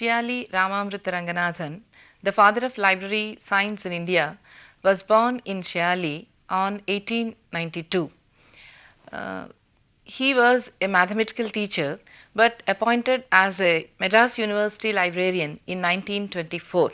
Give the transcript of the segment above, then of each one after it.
Shyali Ramamrita Ranganathan, the father of library science in India, was born in Shyali on 1892. Uh, he was a mathematical teacher but appointed as a Madras University librarian in 1924.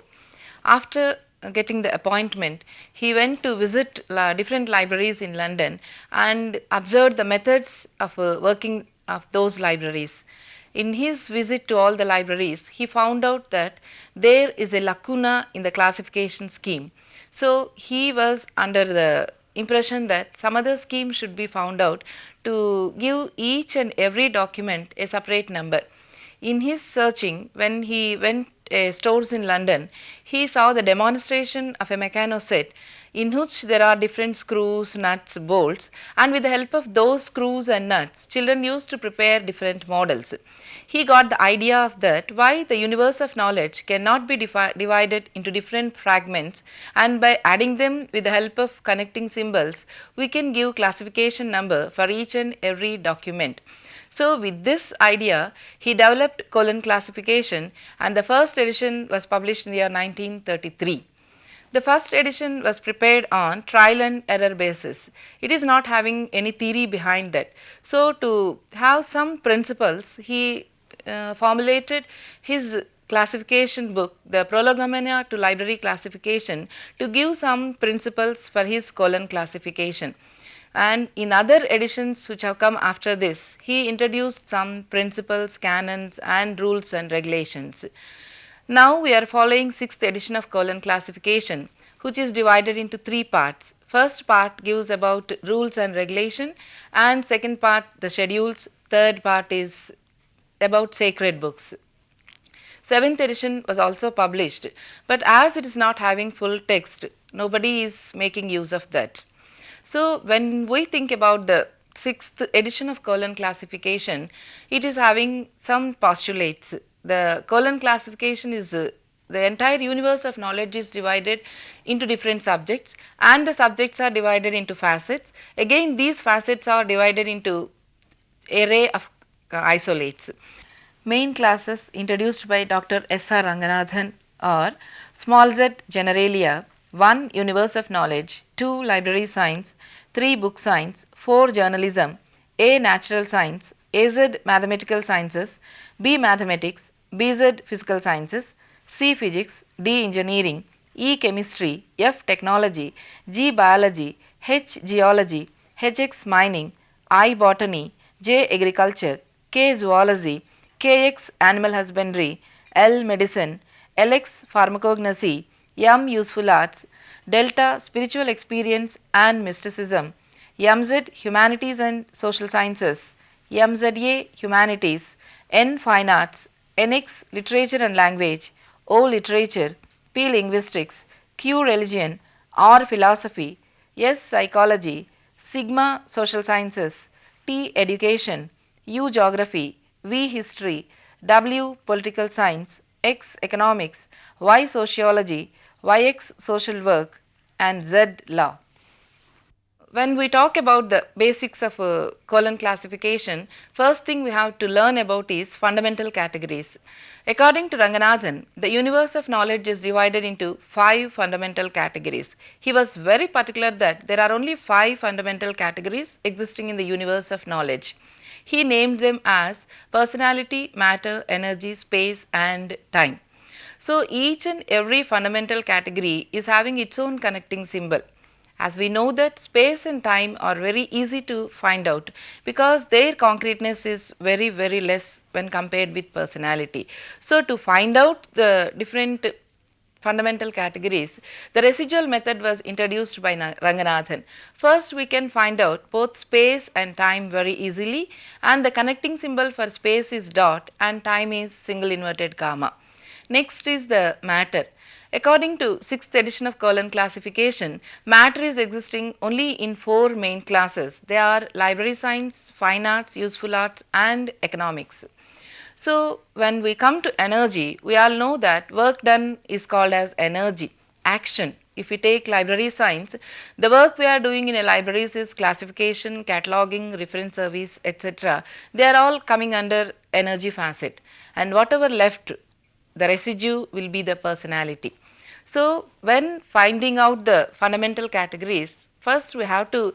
After getting the appointment, he went to visit different libraries in London and observed the methods of working of those libraries. In his visit to all the libraries, he found out that there is a lacuna in the classification scheme. So he was under the impression that some other scheme should be found out to give each and every document a separate number. In his searching, when he went stores in London, he saw the demonstration of a mechano set in which there are different screws, nuts, bolts, and with the help of those screws and nuts, children used to prepare different models. He got the idea of that why the universe of knowledge cannot be divided into different fragments, and by adding them with the help of connecting symbols, we can give classification number for each and every document. So, with this idea, he developed colon classification, and the first edition was published in the year 1933. The first edition was prepared on trial and error basis. It is not having any theory behind that. So, to have some principles, he formulated his classification book, the Prolegomena to Library Classification, to give some principles for his colon classification. And in other editions which have come after this, he introduced some principles, canons and rules and regulations. Now we are following 6th edition of colon classification, which is divided into 3 parts. First part gives about rules and regulation, and second part the schedules, third part is about sacred books. 7th edition was also published, but as it is not having full text, nobody is making use of that. So, when we think about the 6th edition of colon classification, it is having some postulates. The colon classification is the entire universe of knowledge is divided into different subjects, and the subjects are divided into facets. Again, these facets are divided into array of isolates. Main classes introduced by Dr. S.R. Ranganathan are small z generalia, 1 universe of knowledge, 2 library science, 3 book science, 4 journalism, A natural science, AZ mathematical sciences, B mathematics, BZ physical sciences, C physics, D engineering, E chemistry, F technology, G biology, H geology, HX mining, I botany, J agriculture, K zoology, KX animal husbandry, L medicine, LX pharmacognosy, M useful arts, delta spiritual experience and mysticism, MZ humanities and social sciences, MZA humanities, N fine arts, NX literature and language, O literature, P linguistics, Q religion, R philosophy, S psychology, sigma social sciences, T education, U geography, V history, W political science, X economics, Y sociology, YX social work, and Z law. When we talk about the basics of colon classification, first thing we have to learn about is fundamental categories. According to Ranganathan, the universe of knowledge is divided into 5 fundamental categories. He was very particular that there are only 5 fundamental categories existing in the universe of knowledge. He named them as personality, matter, energy, space, and time. So, each and every fundamental category is having its own connecting symbol. As we know that space and time are very easy to find out because their concreteness is very less when compared with personality. So, to find out the different fundamental categories, the residual method was introduced by Ranganathan. First, we can find out both space and time very easily, and the connecting symbol for space is dot and time is single inverted comma. Next is the matter. According to 6th edition of colon classification, matter is existing only in 4 main classes. They are library science, fine arts, useful arts, and economics. So, when we come to energy, we all know that work done is called as energy, action. If we take library science, the work we are doing in a library is classification, cataloging, reference service, etc. They are all coming under energy facet, and whatever left the residue will be the personality. So, when finding out the fundamental categories, first we have to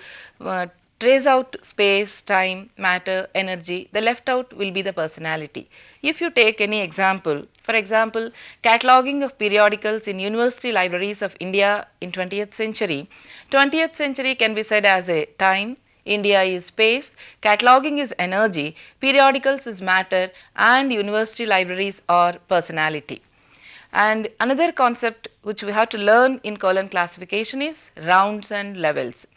trace out space, time, matter, energy. The left out will be the personality. If you take any example, for example, cataloging of periodicals in university libraries of India in 20th century. 20th century can be said as a time, India is space, cataloging is energy, periodicals is matter, and university libraries are personality. And another concept which we have to learn in column classification is rounds and levels.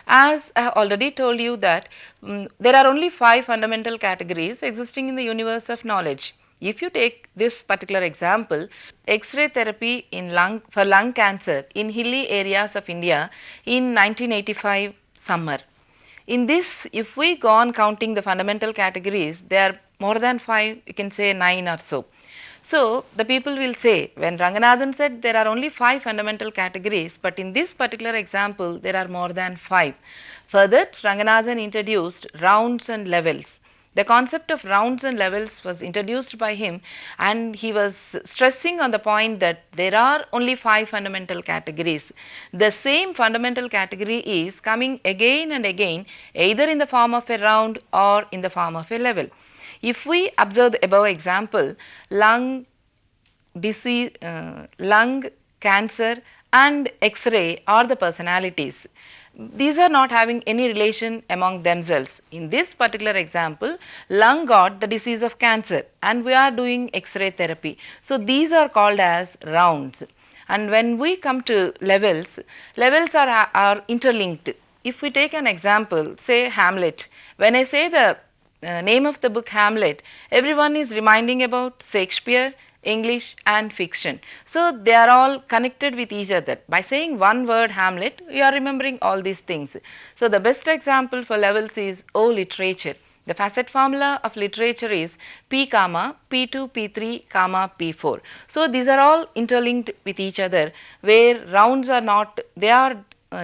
As I have already told you that there are only 5 fundamental categories existing in the universe of knowledge. If you take this particular example, X-ray therapy for lung cancer in hilly areas of India in 1985 summer. In this, if we go on counting the fundamental categories, there are more than 5, you can say 9 or so. So, the people will say, when Ranganathan said there are only 5 fundamental categories, but in this particular example there are more than 5. Further, Ranganathan introduced rounds and levels. The concept of rounds and levels was introduced by him, and he was stressing on the point that there are only 5 fundamental categories. The same fundamental category is coming again and again, either in the form of a round or in the form of a level. If we observe the above example, lung disease, lung cancer and X-ray are the personalities. These are not having any relation among themselves. In this particular example, lung got the disease of cancer and we are doing X-ray therapy. So, these are called as rounds. And when we come to levels, levels are interlinked. If we take an example, say Hamlet, when I say the name of the book Hamlet, everyone is reminding about Shakespeare, English and fiction. So, they are all connected with each other. By saying one word Hamlet, you are remembering all these things. So, the best example for levels is O literature. The facet formula of literature is P comma P2, P3 comma P4. So, these are all interlinked with each other, where rounds are not, they are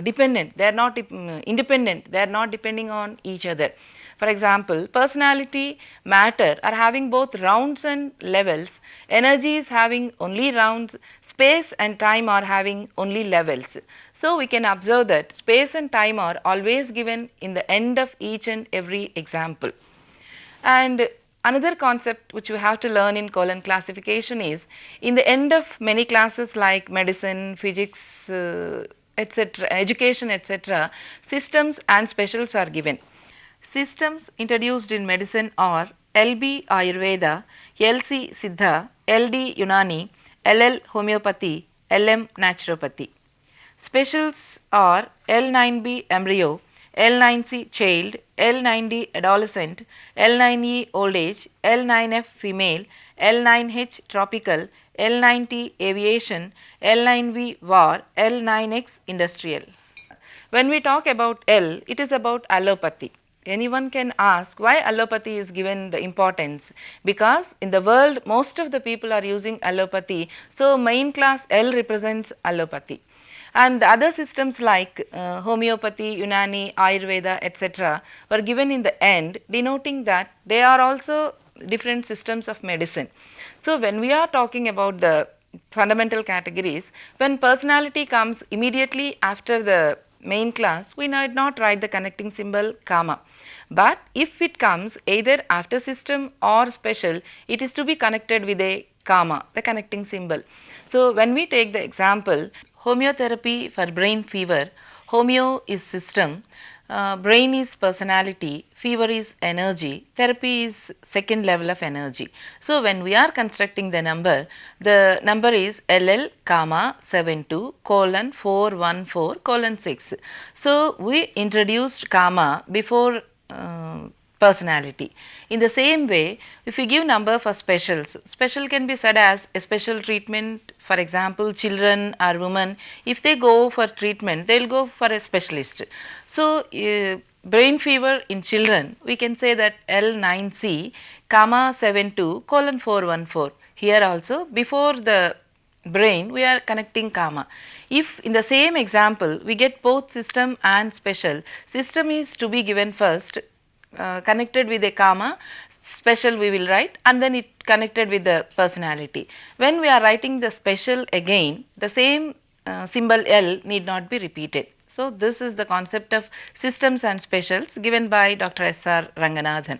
dependent, they are not independent, they are not depending on each other. For example, personality, matter are having both rounds and levels, energy is having only rounds, space and time are having only levels. So, we can observe that space and time are always given in the end of each and every example. And another concept which we have to learn in column classification is, in the end of many classes like medicine, physics, etc., education, etc., systems and specials are given. Systems introduced in medicine are LB Ayurveda, LC Siddha, LD Unani, LL Homeopathy, LM Naturopathy. Specials are L9B Embryo, L9C Child, L9D Adolescent, L9E Old Age, L9F Female, L9H Tropical, L9T Aviation, L9V War, L9X Industrial. When we talk about L, it is about allopathy. Anyone can ask why allopathy is given the importance, because in the world most of the people are using allopathy. So, main class L represents allopathy, and the other systems like homeopathy, Unani, Ayurveda, etc. were given in the end, denoting that they are also different systems of medicine. So, when we are talking about the fundamental categories, when personality comes immediately after the main class, we need not write the connecting symbol comma. But if it comes either after system or special, it is to be connected with a comma, the connecting symbol. So, when we take the example, homeotherapy for brain fever, homeo is system, brain is personality, fever is energy, therapy is second level of energy. So, when we are constructing the number is LL comma 72 colon 414 colon 6. So, we introduced comma before personality. In the same way, if we give number for specials, special can be said as a special treatment. For example, children or women, if they go for treatment, they will go for a specialist. So, brain fever in children, we can say that L9C comma 72 colon 414. Here also before the brain we are connecting comma. If in the same example we get both system and special, system is to be given first, connected with a comma, special we will write, and then it connected with the personality. When we are writing the special again, the same symbol L need not be repeated. So, this is the concept of systems and specials given by Dr. S.R. Ranganathan.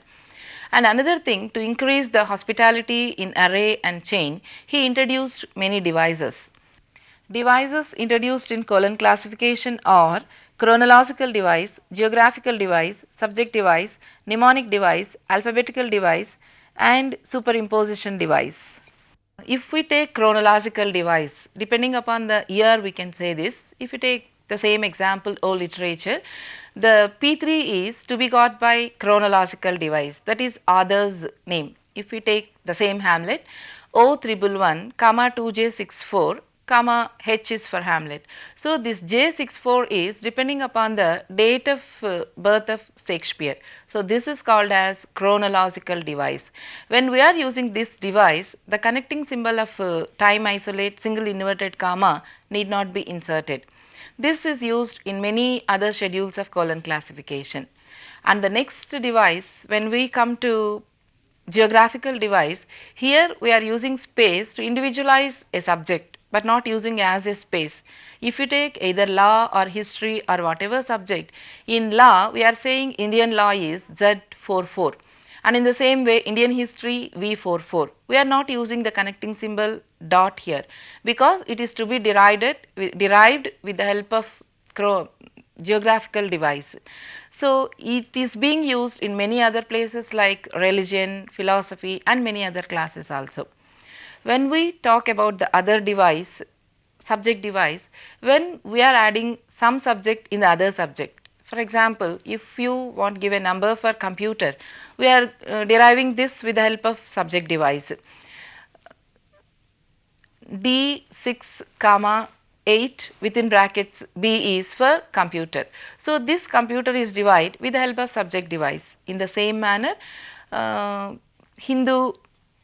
And another thing, to increase the hospitality in array and chain, he introduced many devices. Devices introduced in colon classification are chronological device, geographical device, subject device, mnemonic device, alphabetical device, and superimposition device. If we take chronological device, depending upon the year we can say this. If you take the same example, O literature, the P3 is to be got by chronological device, that is author's name. If we take the same Hamlet, O111, comma 2J64, comma H is for Hamlet. So, this J64 is depending upon the date of birth of Shakespeare. So, this is called as chronological device. When we are using this device, the connecting symbol of time isolate single inverted comma need not be inserted. This is used in many other schedules of colon classification. And the next device, when we come to geographical device, here we are using space to individualize a subject, but not using as a space. If you take either law or history or whatever subject, in law we are saying Indian law is Z44, and in the same way Indian history V44. We are not using the connecting symbol dot here, because it is to be derived with the help of geographical device. So, it is being used in many other places like religion, philosophy, and many other classes also. When we talk about the other device, subject device, when we are adding some subject in the other subject. For example, if you want to give a number for computer, we are deriving this with the help of subject device. D6 comma 8 within brackets B is for computer. So, this computer is divided with the help of subject device. In the same manner, Hindu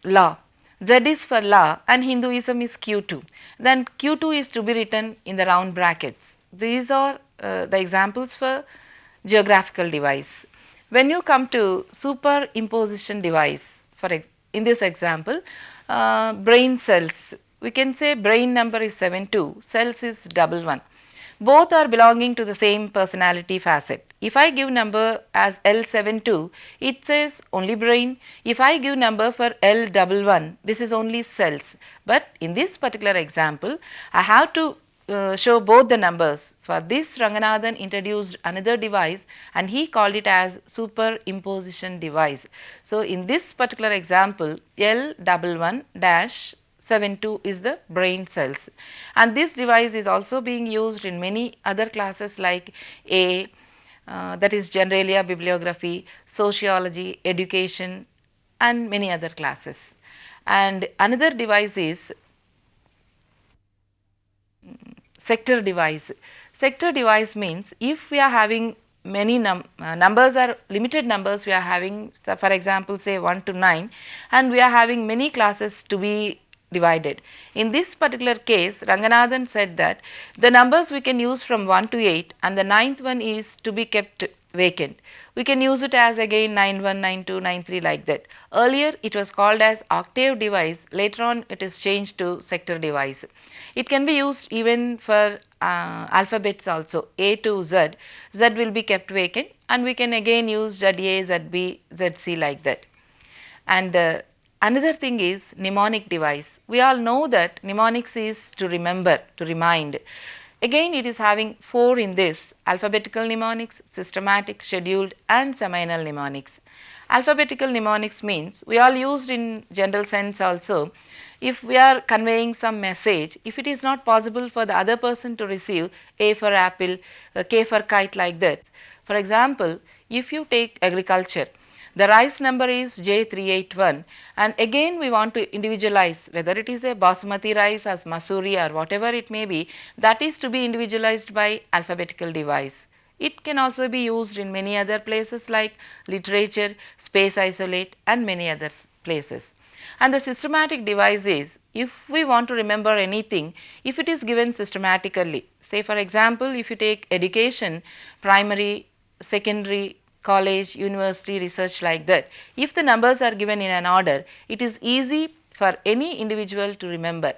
law, Z is for law and Hinduism is Q2. Then Q2 is to be written in the round brackets. These are the examples for geographical device. When you come to superimposition device, in this example, brain cells, we can say brain number is 72, cells is 11. Both are belonging to the same personality facet. If I give number as L72, it says only brain. If I give number for L11, this is only cells. But in this particular example, I have to show both the numbers. For this, Ranganathan introduced another device and he called it as superimposition device. So, in this particular example, L11-72 is the brain cells, and this device is also being used in many other classes like A, that is Generalia, bibliography, sociology, education, and many other classes. And another device is sector device. Sector device means if we are having many numbers are limited numbers, we are having, for example, say 1 to 9, and we are having many classes to be divided. In this particular case, Ranganathan said that the numbers we can use from 1 to 8 and the ninth one is to be kept vacant. We can use it as again 91, 92, 93 like that. Earlier it was called as octave device, later on it is changed to sector device. It can be used even for alphabets also, A to Z, Z will be kept vacant and we can again use ZA, ZB, ZC like that. And another thing is mnemonic device. We all know that mnemonics is to remember, to remind. Again it is having 4 in this: alphabetical mnemonics, systematic, scheduled and seminal mnemonics. Alphabetical mnemonics means we all used in general sense also. If we are conveying some message, if it is not possible for the other person to receive, A for apple, K for kite like that. For example, if you take agriculture, the rice number is J381 and again we want to individualize whether it is a basmati rice as masuri or whatever it may be, that is to be individualized by alphabetical device. It can also be used in many other places like literature, space isolate and many other places. And the systematic device is, if we want to remember anything, if it is given systematically, say for example, if you take education, primary, secondary, college, university, research like that. If the numbers are given in an order, it is easy for any individual to remember.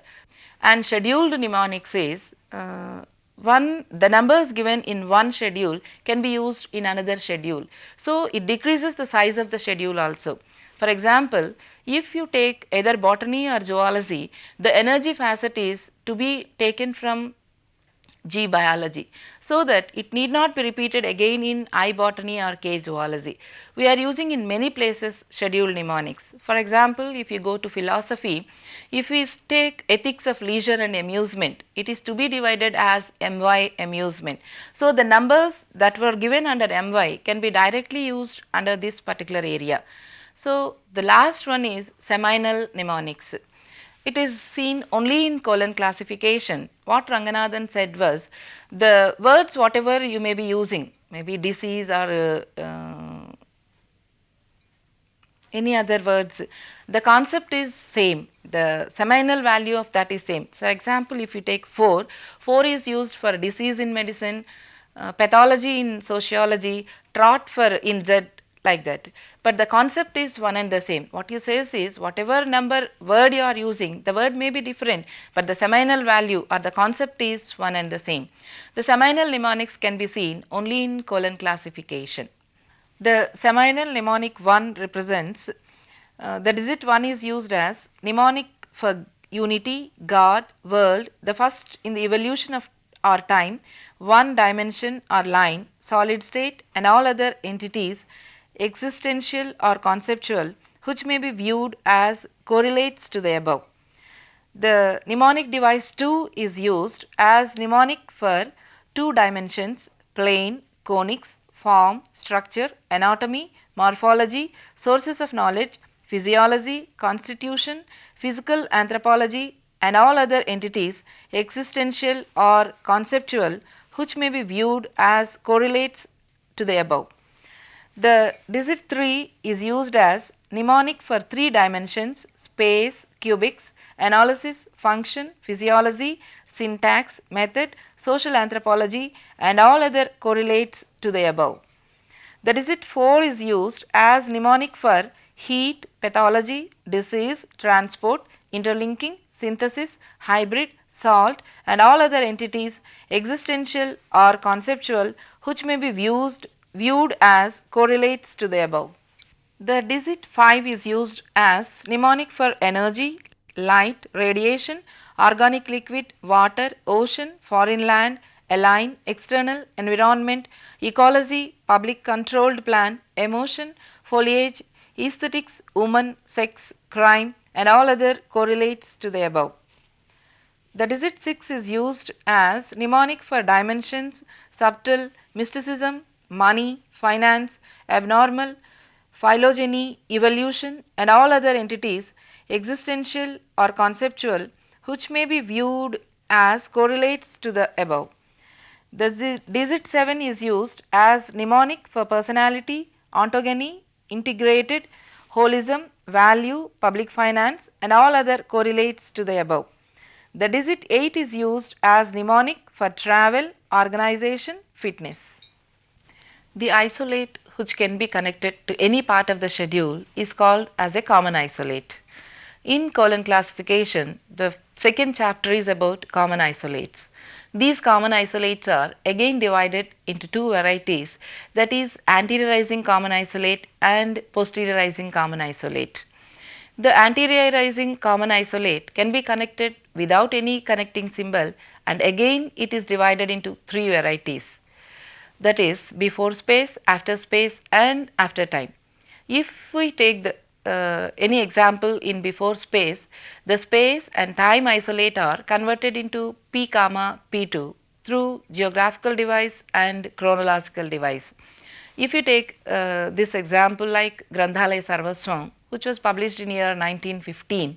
And scheduled mnemonics is the numbers given in one schedule can be used in another schedule. So, it decreases the size of the schedule also. For example, if you take either botany or zoology, the energy facet is to be taken from G biology, so that it need not be repeated again in I botany or K zoology. We are using in many places scheduled mnemonics. For example, if you go to philosophy, if we take ethics of leisure and amusement, it is to be divided as MY amusement. So, the numbers that were given under MY can be directly used under this particular area. So, the last one is seminal mnemonics. It is seen only in colon classification. What Ranganathan said was, the words whatever you may be using, maybe disease or any other words, the concept is same, the seminal value of that is same. So, example, if you take 4, 4 is used for disease in medicine, pathology in sociology, trot for in Z, like that. But the concept is one and the same. What he says is, whatever number word you are using, the word may be different, but the seminal value or the concept is one and the same. The seminal mnemonics can be seen only in colon classification. The seminal mnemonic 1 represents, the digit 1 is used as mnemonic for unity, God, world, the first in the evolution of our time, one dimension or line, solid state and all other entities, existential or conceptual, which may be viewed as correlates to the above. The mnemonic device 2 is used as mnemonic for 2 dimensions, plane, conics, form, structure, anatomy, morphology, sources of knowledge, physiology, constitution, physical anthropology and all other entities, existential or conceptual, which may be viewed as correlates to the above. The digit 3 is used as mnemonic for 3 dimensions, space, cubics, analysis, function, physiology, syntax, method, social anthropology and all other correlates to the above. The digit 4 is used as mnemonic for heat, pathology, disease, transport, interlinking, synthesis, hybrid, salt and all other entities, existential or conceptual, which may be viewed as correlates to the above. The digit 5 is used as mnemonic for energy, light, radiation, organic liquid, water, ocean, foreign land, align, external, environment, ecology, public controlled plan, emotion, foliage, aesthetics, woman, sex, crime and all other correlates to the above. The digit 6 is used as mnemonic for dimensions, subtle, mysticism, money, finance, abnormal, phylogeny, evolution and all other entities, existential or conceptual, which may be viewed as correlates to the above. The digit 7 is used as mnemonic for personality, ontogeny, integrated, holism, value, public finance and all other correlates to the above. The digit 8 is used as mnemonic for travel, organization, fitness. The isolate which can be connected to any part of the schedule is called as a common isolate. In colon classification, the second chapter is about common isolates. These common isolates are again divided into 2 varieties, that is anteriorizing common isolate and posteriorizing common isolate. The anteriorizing common isolate can be connected without any connecting symbol and again it is divided into 3 varieties, that is before space, after space and after time. If we take the any example in before space, the space and time isolate are converted into P comma P2 through geographical device and chronological device. If you take this example like Granthalaya Sarvaswam, which was published in year 1915,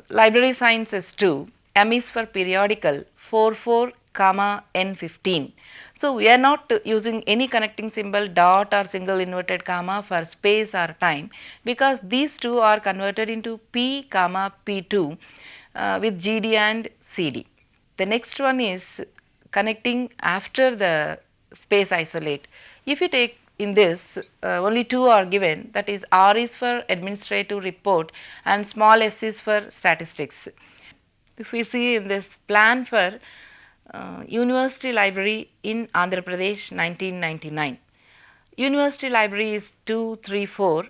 library sciences 2, M is for periodical 44, N15. So, we are not using any connecting symbol dot or single inverted comma for space or time, because these two are converted into P comma P2 with GD and CD. The next one is connecting after the space isolate. If you take in this, only two are given, that is R is for administrative report and small s is for statistics. If we see in this plan for University Library in Andhra Pradesh 1999, University Library is 234,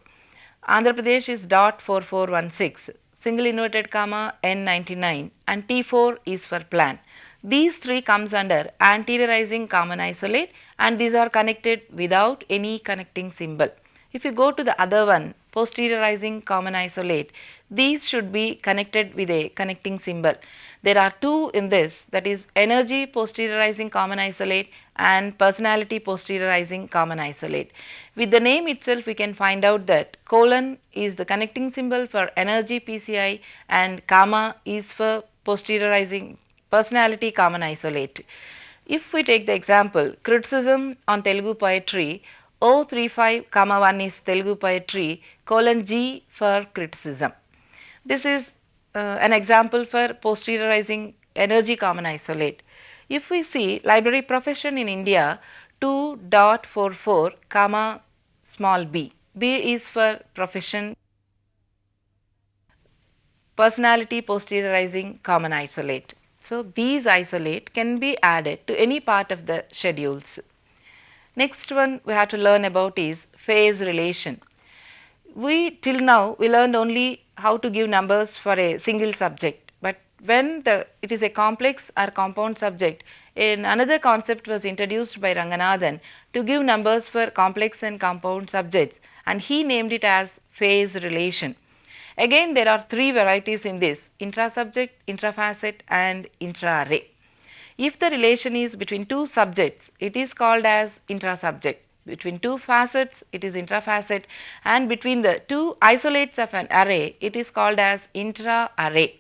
Andhra Pradesh is .4416, single inverted comma N99 and T4 is for plan. These three comes under anteriorizing common isolate and these are connected without any connecting symbol. If you go to the other one, posteriorizing common isolate, these should be connected with a connecting symbol. There are two in this, that is energy posteriorizing common isolate and personality posteriorizing common isolate. With the name itself, we can find out that colon is the connecting symbol for energy PCI and comma is for posteriorizing personality common isolate. If we take the example criticism on Telugu poetry, O35, 1 is Telugu poetry, colon G for criticism. This is an example for posteriorizing energy common isolate. If we see library profession in India, 2.44, comma small b, b is for profession, personality posteriorizing common isolate. So, these isolate can be added to any part of the schedules. Next one we have to learn about is phase relation. Till now we learned only how to give numbers for a single subject, but when it is a complex or compound subject, another concept was introduced by Ranganathan to give numbers for complex and compound subjects, and he named it as phase relation. Again, there are three varieties in this: intra-subject, intra-facet and intra-array. If the relation is between two subjects, it is called as intra-subject. Between two facets, it is intra-facet, and between the two isolates of an array, it is called as intra-array.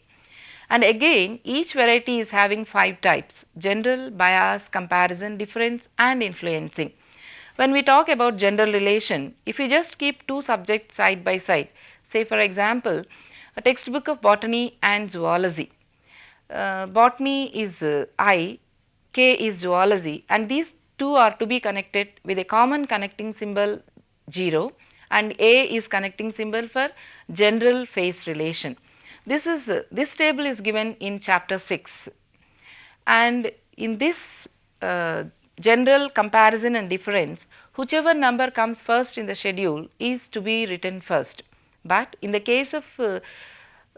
And again, each variety is having 5 types: general, bias, comparison, difference and influencing. When we talk about general relation, if we just keep two subjects side by side, say for example, a textbook of botany and zoology. Botany is I, K is zoology, and these two are to be connected with a common connecting symbol 0 and A is connecting symbol for general phase relation. This table is given in chapter 6, and in this general, comparison and difference, whichever number comes first in the schedule is to be written first. But in the case of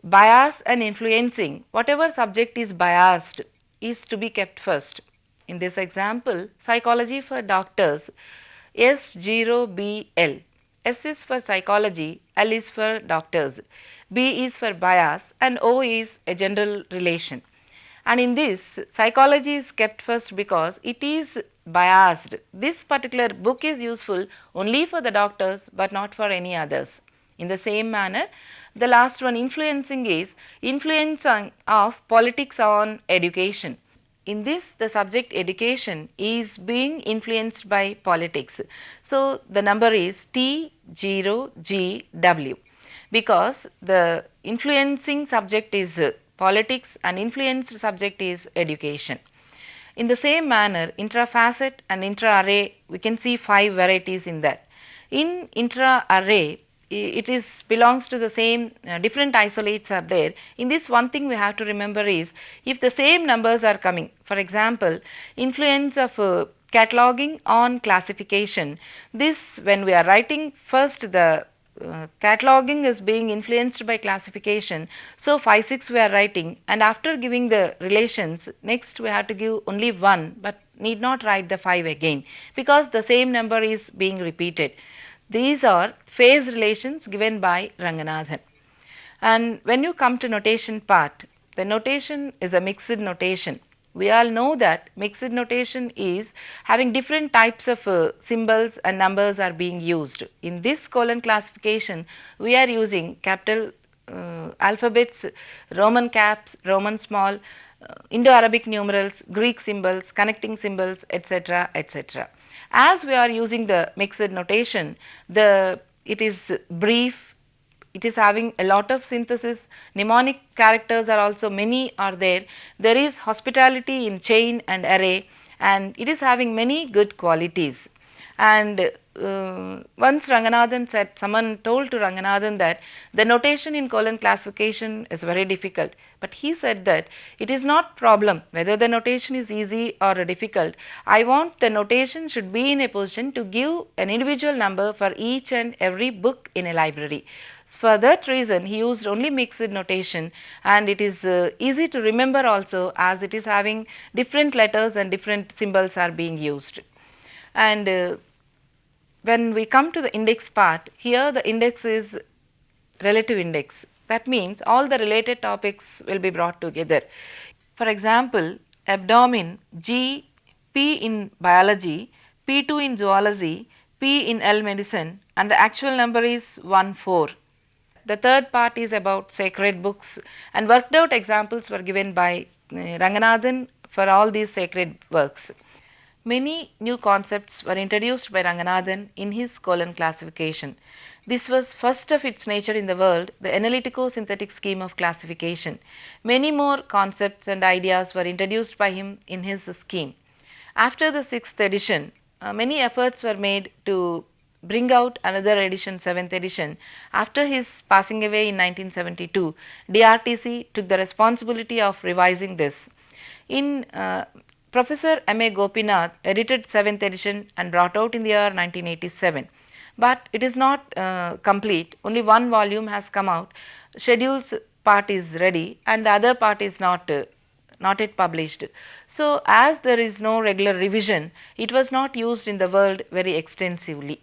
bias and influencing, whatever subject is biased is to be kept first. In this example, psychology for doctors, S0BL. S is for psychology, L is for doctors, B is for bias and O is a general relation. And in this, psychology is kept first because it is biased. This particular book is useful only for the doctors but not for any others. In the same manner, the last one, influencing, is influence of politics on education. In this, the subject education is being influenced by politics. So, the number is T0GW because the influencing subject is politics and influenced subject is education. In the same manner, intra-facet and intra-array, we can see 5 varieties in that. In intra-array, it belongs to the same different isolates are there. In this, one thing we have to remember is if the same numbers are coming, for example, influence of cataloging on classification, this when we are writing first the cataloging is being influenced by classification. So, 5, 6 we are writing, and after giving the relations, next we have to give only 1 but need not write the 5 again because the same number is being repeated. These are phase relations given by Ranganathan. And when you come to notation part, the notation is a mixed notation. We all know that mixed notation is having different types of symbols and numbers are being used. In this colon classification, we are using capital alphabets, Roman caps, Roman small, Indo-Arabic numerals, Greek symbols, connecting symbols, etc., etc. As we are using the mixed notation, it is brief, it is having a lot of synthesis, mnemonic characters are also many are there, there is hospitality in chain and array, and it is having many good qualities. And once Ranganathan said, someone told to Ranganathan that the notation in colon classification is very difficult, but he said that it is not problem whether the notation is easy or difficult. I want the notation should be in a position to give an individual number for each and every book in a library. For that reason, he used only mixed notation, and it is easy to remember also, as it is having different letters and different symbols are being used. And when we come to the index part, here the index is relative index. That means all the related topics will be brought together. For example, abdomen, G, P in biology, P2 in zoology, P in L medicine, and the actual number is 1-4. The third part is about sacred books, and worked out examples were given by Ranganathan for all these sacred works. Many new concepts were introduced by Ranganathan in his colon classification. This was first of its nature in the world, the analytico-synthetic scheme of classification. Many more concepts and ideas were introduced by him in his scheme. After the 6th edition, many efforts were made to bring out another edition, 7th edition. After his passing away in 1972, DRTC took the responsibility of revising this. In Professor M.A. Gopinath edited 7th edition and brought out in the year 1987, but it is not complete. Only one volume has come out. Schedules part is ready and the other part is not yet published. So, as there is no regular revision, it was not used in the world very extensively.